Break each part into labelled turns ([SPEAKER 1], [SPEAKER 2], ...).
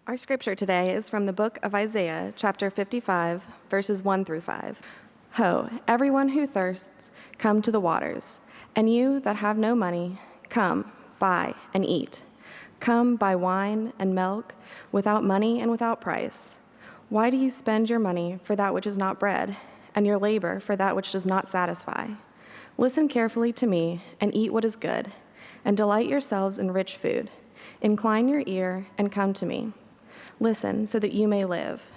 [SPEAKER 1] Our scripture today is from the book of Isaiah, chapter 55, verses 1 through 5. Ho, everyone who thirsts, come to the waters, and you that have no money, come, buy and eat. Come, buy wine and milk, without money and without price. Why do you spend your money for that which is not bread, and your labor for that which does not satisfy? Listen carefully to me, and eat what is good, and delight yourselves in rich food. Incline your ear and come to me. Listen, so that you may live.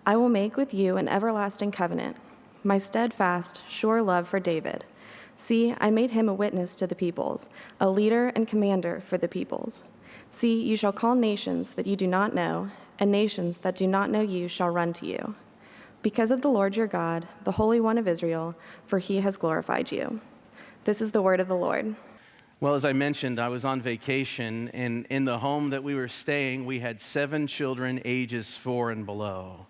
[SPEAKER 1] I will make with you an everlasting covenant, my steadfast, sure love for David. See, I made him a witness to the peoples, a leader and commander for the peoples. See, you shall call nations that you do not know, and nations that do not know you shall run to you. Because of the Lord your God, the Holy One of Israel, for he has glorified you. This is the word of the Lord.
[SPEAKER 2] Well, as I mentioned, I was on vacation, and in the home that we were staying, we had 7 children ages 4 and below.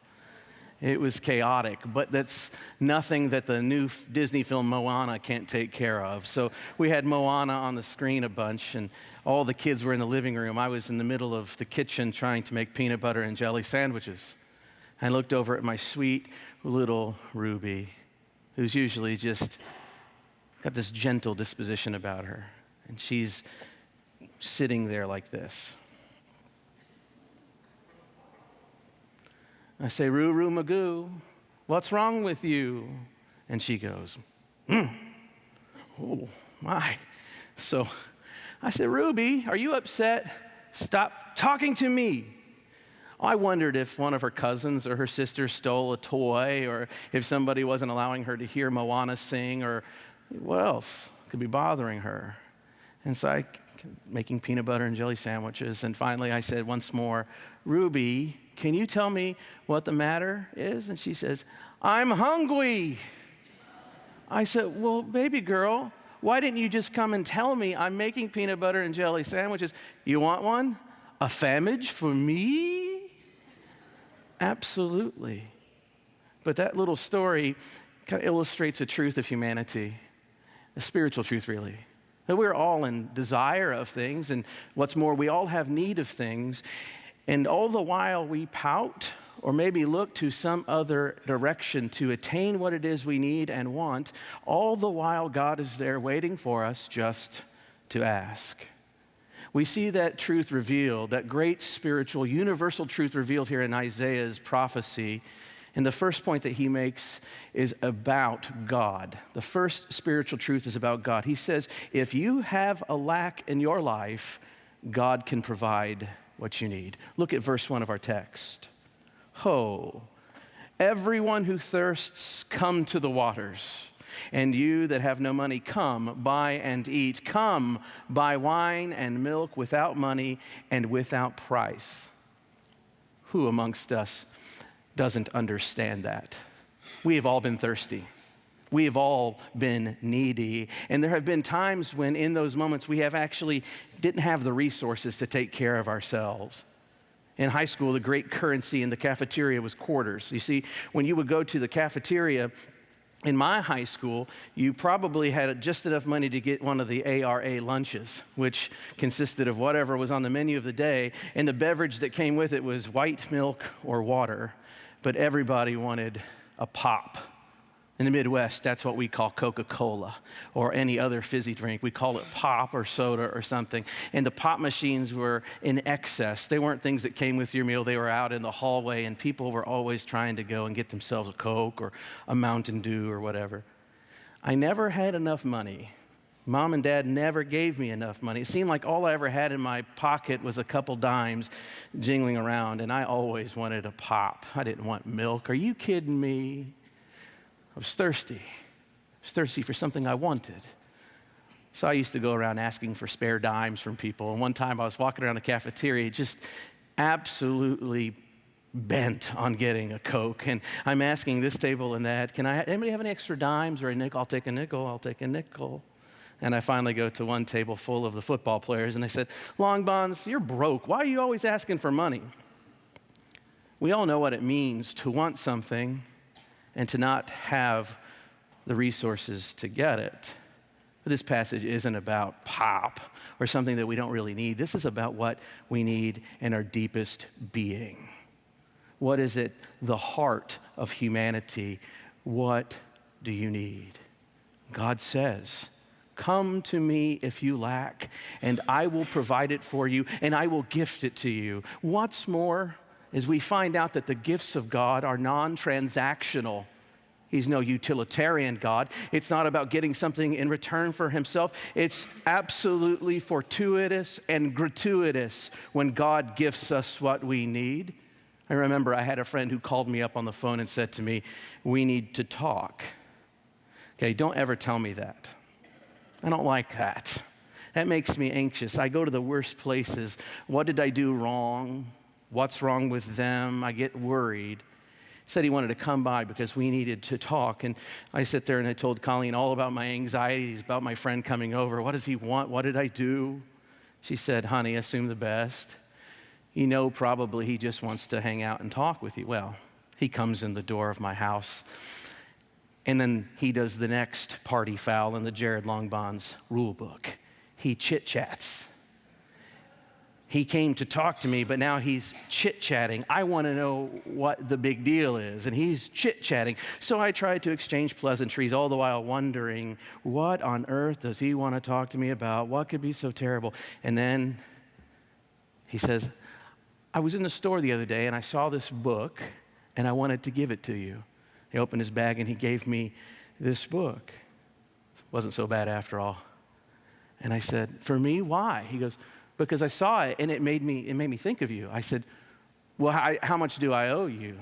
[SPEAKER 2] It was chaotic, but that's nothing that the new Disney film Moana can't take care of. So we had Moana on the screen a bunch, and all the kids were in the living room. I was in the middle of the kitchen trying to make peanut butter and jelly sandwiches. I looked over at my sweet little Ruby, who's usually just got this gentle disposition about her. And she's sitting there like this. I say, Roo Magoo, what's wrong with you? And she goes, oh my. So I said, Ruby, are you upset? Stop talking to me. I wondered if one of her cousins or her sister stole a toy, or if somebody wasn't allowing her to hear Moana sing, or what else could be bothering her. And so I making peanut butter and jelly sandwiches, and finally I said once more, Ruby, can you tell me what the matter is? And she says, I'm hungry. I said, well, baby girl, why didn't you just come and tell me I'm making peanut butter and jelly sandwiches? You want one? A famage for me? Absolutely. But that little story kind of illustrates a truth of humanity, a spiritual truth really. That we're all in desire of things, and what's more, we all have need of things, and all the while we pout or maybe look to some other direction to attain what it is we need and want, all the while God is there waiting for us just to ask. We see that truth revealed, that great spiritual, universal truth revealed here in Isaiah's prophecy. And the first point that he makes is about God. The first spiritual truth is about God. He says, if you have a lack in your life, God can provide what you need. Look at verse 1 of our text. Ho, everyone who thirsts, come to the waters. And you that have no money, come, buy and eat. Come, buy wine and milk without money and without price. Who amongst us doesn't understand that? We have all been thirsty. We have all been needy. And there have been times when in those moments we have actually didn't have the resources to take care of ourselves. In high school, the great currency in the cafeteria was quarters. You see, when you would go to the cafeteria, in my high school, you probably had just enough money to get one of the ARA lunches, which consisted of whatever was on the menu of the day, and the beverage that came with it was white milk or water. But everybody wanted a pop. In the Midwest, that's what we call Coca-Cola or any other fizzy drink. We call it pop or soda or something. And the pop machines were in excess. They weren't things that came with your meal. They were out in the hallway, and people were always trying to go and get themselves a Coke or a Mountain Dew or whatever. I never had enough money. Mom and Dad never gave me enough money. It seemed like all I ever had in my pocket was a couple dimes jingling around, and I always wanted a pop. I didn't want milk. Are you kidding me? I was thirsty. I was thirsty for something I wanted. So I used to go around asking for spare dimes from people. And one time I was walking around the cafeteria just absolutely bent on getting a Coke. And I'm asking this table and that, anybody have any extra dimes or a nickel? I'll take a nickel, I'll take a nickel. And I finally go to one table full of the football players, and they said, Long Bonds, you're broke. Why are you always asking for money? We all know what it means to want something and to not have the resources to get it. But this passage isn't about pop or something that we don't really need. This is about what we need in our deepest being. What is it? The heart of humanity. What do you need? God says, come to me if you lack, and I will provide it for you, and I will gift it to you. What's more, is we find out that the gifts of God are non-transactional. He's no utilitarian God. It's not about getting something in return for himself. It's absolutely fortuitous and gratuitous when God gifts us what we need. I remember I had a friend who called me up on the phone and said to me, we need to talk. Okay, don't ever tell me that. I don't like that. That makes me anxious. I go to the worst places. What did I do wrong? What's wrong with them? I get worried. He said he wanted to come by because we needed to talk. And I sit there and I told Colleen all about my anxieties, about my friend coming over. What does he want? What did I do? She said, honey, assume the best. You know, probably he just wants to hang out and talk with you. Well, he comes in the door of my house, and then he does the next party foul in the Jared Longbond's rule book. He chit-chats. He came to talk to me, but now he's chit-chatting. I want to know what the big deal is, and he's chit-chatting. So I tried to exchange pleasantries, all the while wondering, what on earth does he want to talk to me about? What could be so terrible? And then he says, I was in the store the other day, and I saw this book, and I wanted to give it to you. He opened his bag, and he gave me this book. It wasn't so bad after all. And I said, for me, why? He goes, because I saw it, and it made me think of you. I said, well, how much do I owe you?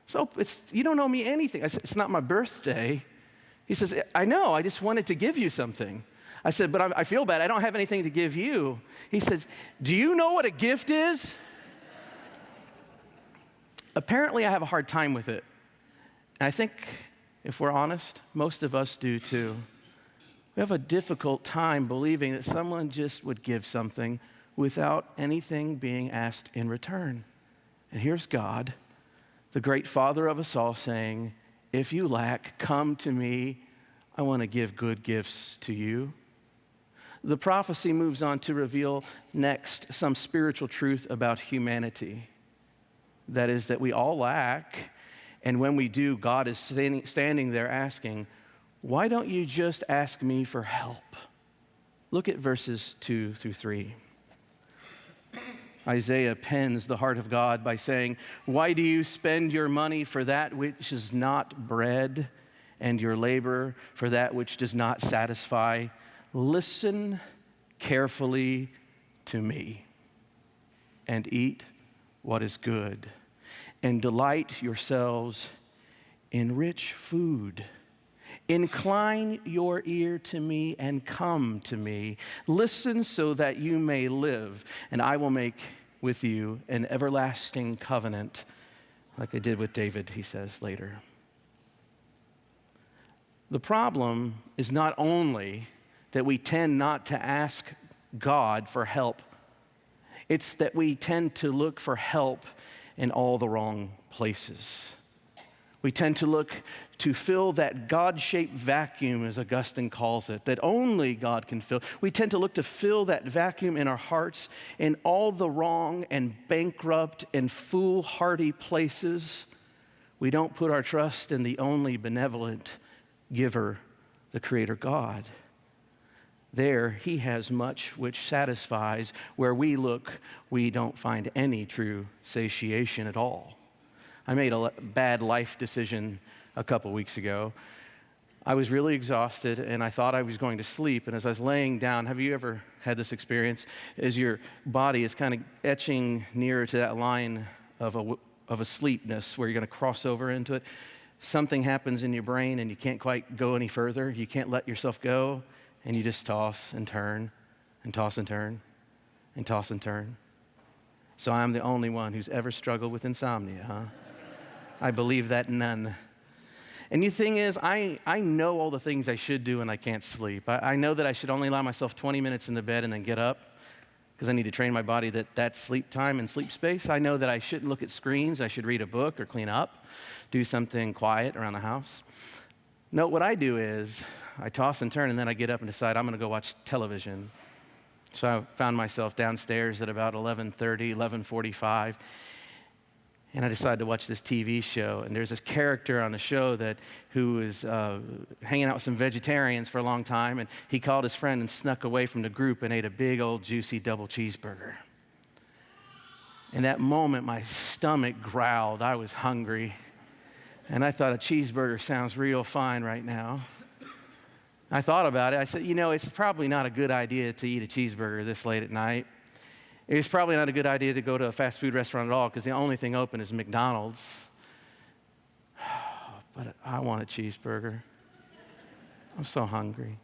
[SPEAKER 2] So you don't owe me anything. I said, it's not my birthday. He says, I know, I just wanted to give you something. I said, but I feel bad. I don't have anything to give you. He says, do you know what a gift is? Apparently, I have a hard time with it. And I think, if we're honest, most of us do too. We have a difficult time believing that someone just would give something without anything being asked in return. And here's God, the great Father of us all, saying, if you lack, come to me. I want to give good gifts to you. The prophecy moves on to reveal next some spiritual truth about humanity. That is, that we all lack, and when we do, God is standing there asking, why don't you just ask me for help? Look at verses 2 through 3. Isaiah pens the heart of God by saying, why do you spend your money for that which is not bread, and your labor for that which does not satisfy? Listen carefully to me, and eat what is good, and delight yourselves in rich food. Incline your ear to me and come to me. Listen so that you may live, and I will make with you an everlasting covenant, like I did with David, he says later. The problem is not only that we tend not to ask God for help, it's that we tend to look for help in all the wrong places. We tend to look to fill that God-shaped vacuum, as Augustine calls it, that only God can fill. We tend to look to fill that vacuum in our hearts in all the wrong and bankrupt and foolhardy places. We don't put our trust in the only benevolent giver, the Creator God. There, He has much which satisfies. Where we look, we don't find any true satiation at all. I made a bad life decision a couple weeks ago. I was really exhausted, and I thought I was going to sleep. And as I was laying down, have you ever had this experience? As your body is kind of etching nearer to that line of a sleepness where you're going to cross over into it, something happens in your brain, and you can't quite go any further. You can't let yourself go, and you just toss and turn, and toss and turn, and toss and turn. So I'm the only one who's ever struggled with insomnia, huh? I believe that none. And the thing is, I know all the things I should do and I can't sleep. I know that I should only allow myself 20 minutes in the bed and then get up because I need to train my body that that's sleep time and sleep space. I know that I shouldn't look at screens. I should read a book or clean up, do something quiet around the house. No, what I do is I toss and turn, and then I get up and decide I'm going to go watch television. So I found myself downstairs at about 11:30, 11:45, and I decided to watch this TV show. And there's this character on the show who was hanging out with some vegetarians for a long time, and he called his friend and snuck away from the group and ate a big old juicy double cheeseburger. In that moment, my stomach growled. I was hungry, and I thought a cheeseburger sounds real fine right now. I thought about it. I said, it's probably not a good idea to eat a cheeseburger this late at night. It's probably not a good idea to go to a fast food restaurant at all because the only thing open is McDonald's. But I want a cheeseburger. I'm so hungry.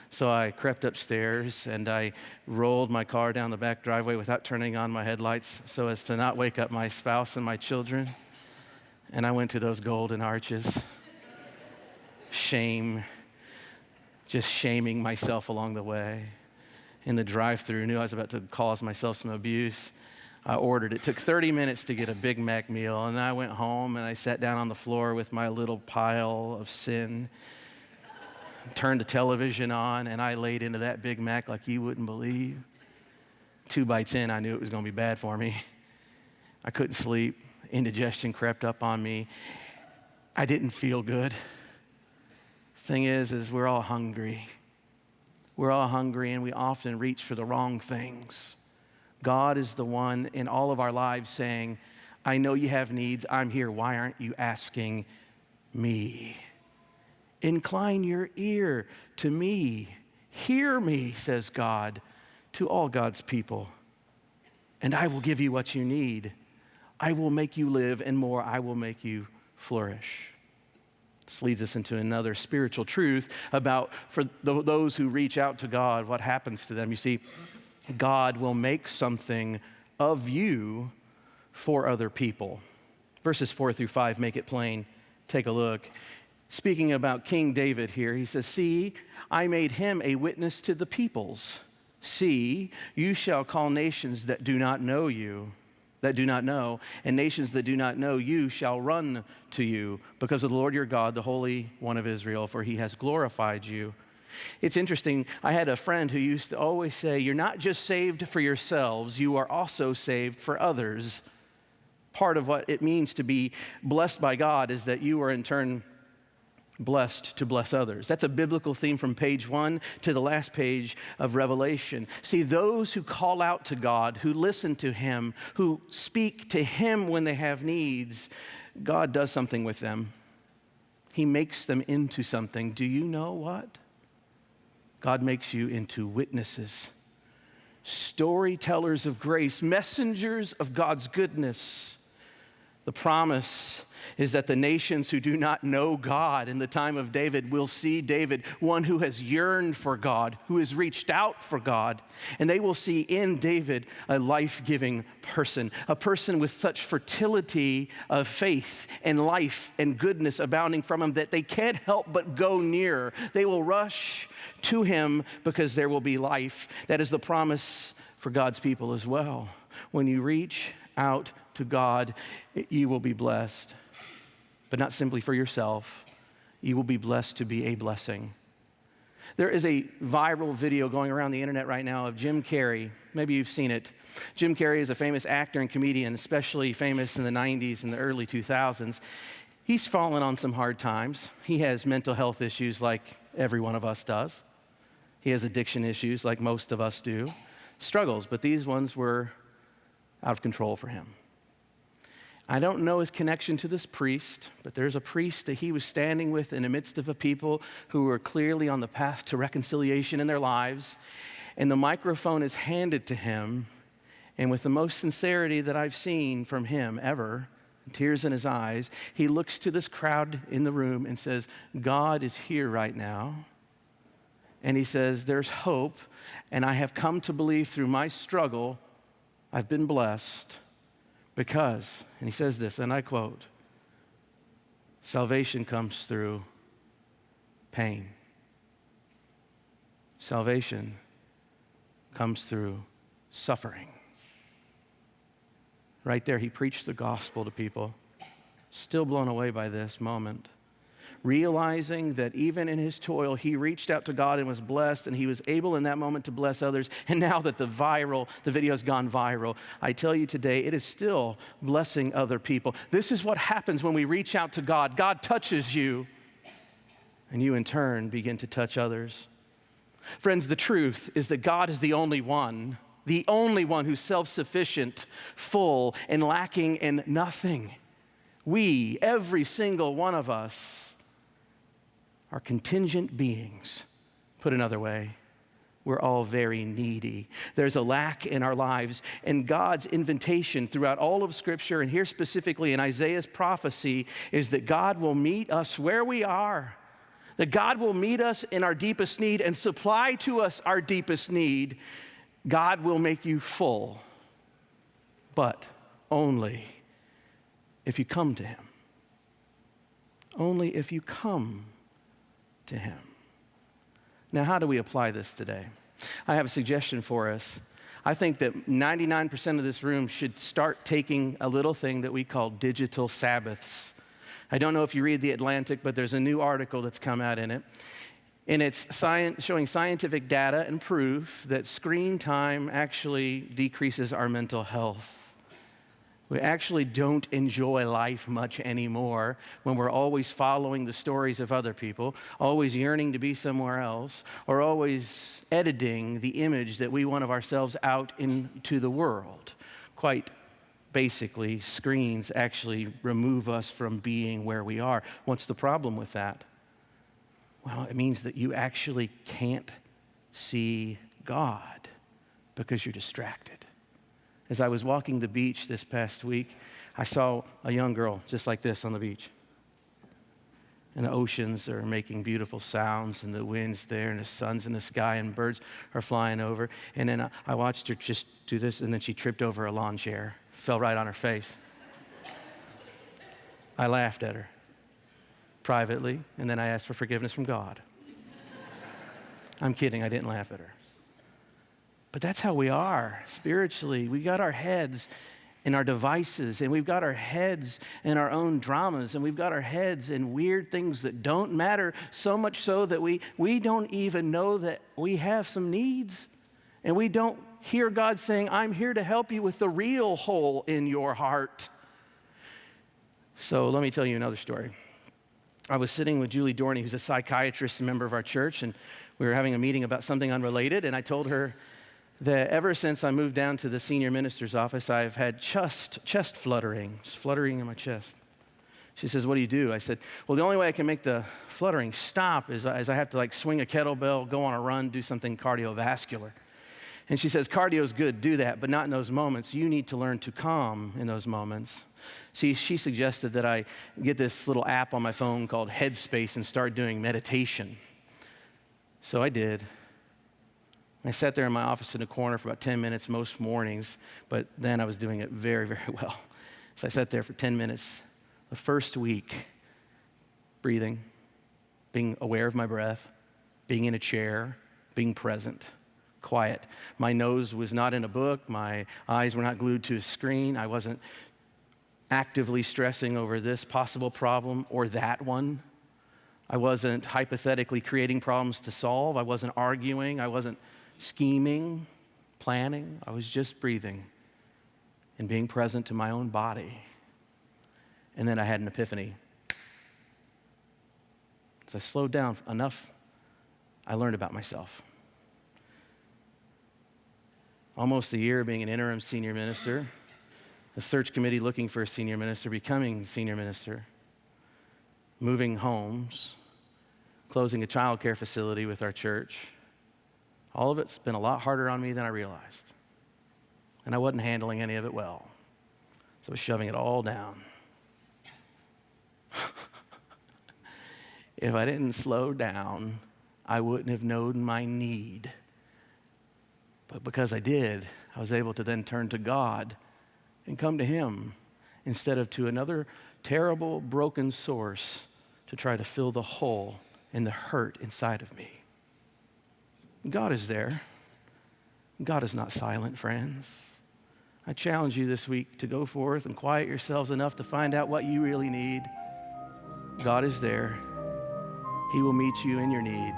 [SPEAKER 2] So I crept upstairs and I rolled my car down the back driveway without turning on my headlights so as to not wake up my spouse and my children. And I went to those golden arches. Just shaming myself along the way. In the drive-thru, knew I was about to cause myself some abuse. I ordered. It took 30 minutes to get a Big Mac meal, and I went home and I sat down on the floor with my little pile of sin, turned the television on, and I laid into that Big Mac like you wouldn't believe. 2 bites in, I knew it was going to be bad for me. I couldn't sleep. Indigestion crept up on me. I didn't feel good. Thing is we're all hungry. We're all hungry, and we often reach for the wrong things. God is the one in all of our lives saying, I know you have needs. I'm here. Why aren't you asking me? Incline your ear to me. Hear me, says God, to all God's people. And I will give you what you need. I will make you live, and more, I will make you flourish. This leads us into another spiritual truth about for those who reach out to God, what happens to them. You see, God will make something of you for other people. Verses 4-5 make it plain. Take a look. Speaking about King David here, he says, see, I made him a witness to the peoples. See, you shall call nations that do not know you, and nations that do not know you shall run to you because of the Lord your God, the Holy One of Israel, for he has glorified you. It's interesting. I had a friend who used to always say, you're not just saved for yourselves, you are also saved for others. Part of what it means to be blessed by God is that you are in turn blessed to bless others. That's a biblical theme from page 1 to the last page of Revelation. See, those who call out to God, who listen to him, who speak to him when they have needs, God does something with them. He makes them into something. Do you know what? God makes you into witnesses, storytellers of grace, messengers of God's goodness. The promise is that the nations who do not know God in the time of David will see David, one who has yearned for God, who has reached out for God, and they will see in David a life-giving person, a person with such fertility of faith and life and goodness abounding from him that they can't help but go near. They will rush to him because there will be life. That is the promise for God's people as well. When you reach out to God, you will be blessed. But not simply for yourself. You will be blessed to be a blessing. There is a viral video going around the internet right now of Jim Carrey. Maybe you've seen it. Jim Carrey is a famous actor and comedian, especially famous in the 90s and the early 2000s. He's fallen on some hard times. He has mental health issues like every one of us does. He has addiction issues like most of us do. Struggles, but these ones were out of control for him. I don't know his connection to this priest, but there's a priest that he was standing with in the midst of a people who were clearly on the path to reconciliation in their lives, and the microphone is handed to him, and with the most sincerity that I've seen from him ever, tears in his eyes, he looks to this crowd in the room and says, God is here right now, and he says, there's hope, and I have come to believe through my struggle, I've been blessed, because, and he says this, and I quote, salvation comes through pain. Salvation comes through suffering. Right there, he preached the gospel to people. Still blown away by this moment. realizing that even in his toil, he reached out to God and was blessed, and he was able in that moment to bless others. And now that the video has gone viral, I tell you today, it is still blessing other people. This is what happens when we reach out to God. God touches you, and you in turn begin to touch others. Friends, the truth is that God is the only one who's self-sufficient, full, and lacking in nothing. We, every single one of us, are contingent beings. Put another way, we're all very needy. There's a lack in our lives, and God's invitation throughout all of Scripture, and here specifically in Isaiah's prophecy, is that God will meet us where we are, that God will meet us in our deepest need and supply to us our deepest need. God will make you full, but only if you come to him. Only if you come to him. Now, how do we apply this today? I have a suggestion for us. I think that 99% of this room should start taking a little thing that we call digital Sabbaths. I don't know if you read The Atlantic, but there's a new article that's come out in it. And it's showing scientific data and proof that screen time actually decreases our mental health. We actually don't enjoy life much anymore when we're always following the stories of other people, always yearning to be somewhere else, or always editing the image that we want of ourselves out into the world. Quite basically, screens actually remove us from being where we are. What's the problem with that? Well, it means that you actually can't see God because you're distracted. As I was walking the beach this past week, I saw a young girl just like this on the beach. And the oceans are making beautiful sounds, and the wind's there, and the sun's in the sky, and birds are flying over. And then I watched her just do this, and then she tripped over a lawn chair, fell right on her face. I laughed at her privately, and then I asked for forgiveness from God. I'm kidding, I didn't laugh at her. But that's how we are spiritually. We got our heads in our devices, and we've got our heads in our own dramas, and we've got our heads in weird things that don't matter, so much so that we don't even know that we have some needs, and we don't hear God saying, I'm here to help you with the real hole in your heart. So let me tell you another story. I was sitting with Julie Dorney, who's a psychiatrist and member of our church, and we were having a meeting about something unrelated, and I told her that ever since I moved down to the senior minister's office, I've had chest fluttering, just fluttering in my chest. She says, what do you do? I said, well, the only way I can make the fluttering stop is I have to swing a kettlebell, go on a run, do something cardiovascular. And she says, cardio's good, do that, but not in those moments. You need to learn to calm in those moments. See, she suggested that I get this little app on my phone called Headspace and start doing meditation. So I did. I sat there in my office in a corner for about 10 minutes most mornings, but then I was doing it very, very well. So I sat there for 10 minutes. The first week, breathing, being aware of my breath, being in a chair, being present, quiet. My nose was not in a book. My eyes were not glued to a screen. I wasn't actively stressing over this possible problem or that one. I wasn't hypothetically creating problems to solve. I wasn't arguing. I wasn't scheming, planning. I was just breathing and being present to my own body. And then I had an epiphany. As I slowed down enough, I learned about myself. Almost a year being an interim senior minister, a search committee looking for a senior minister, becoming senior minister, moving homes, closing a child care facility with our church. All of it's been a lot harder on me than I realized. And I wasn't handling any of it well. So I was shoving it all down. If I didn't slow down, I wouldn't have known my need. But because I did, I was able to then turn to God and come to him instead of to another terrible, broken source to try to fill the hole and the hurt inside of me. God is there. God is not silent, friends. I challenge you this week to go forth and quiet yourselves enough to find out what you really need. God is there. He will meet you in your need.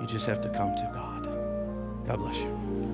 [SPEAKER 2] You just have to come to God. God bless you.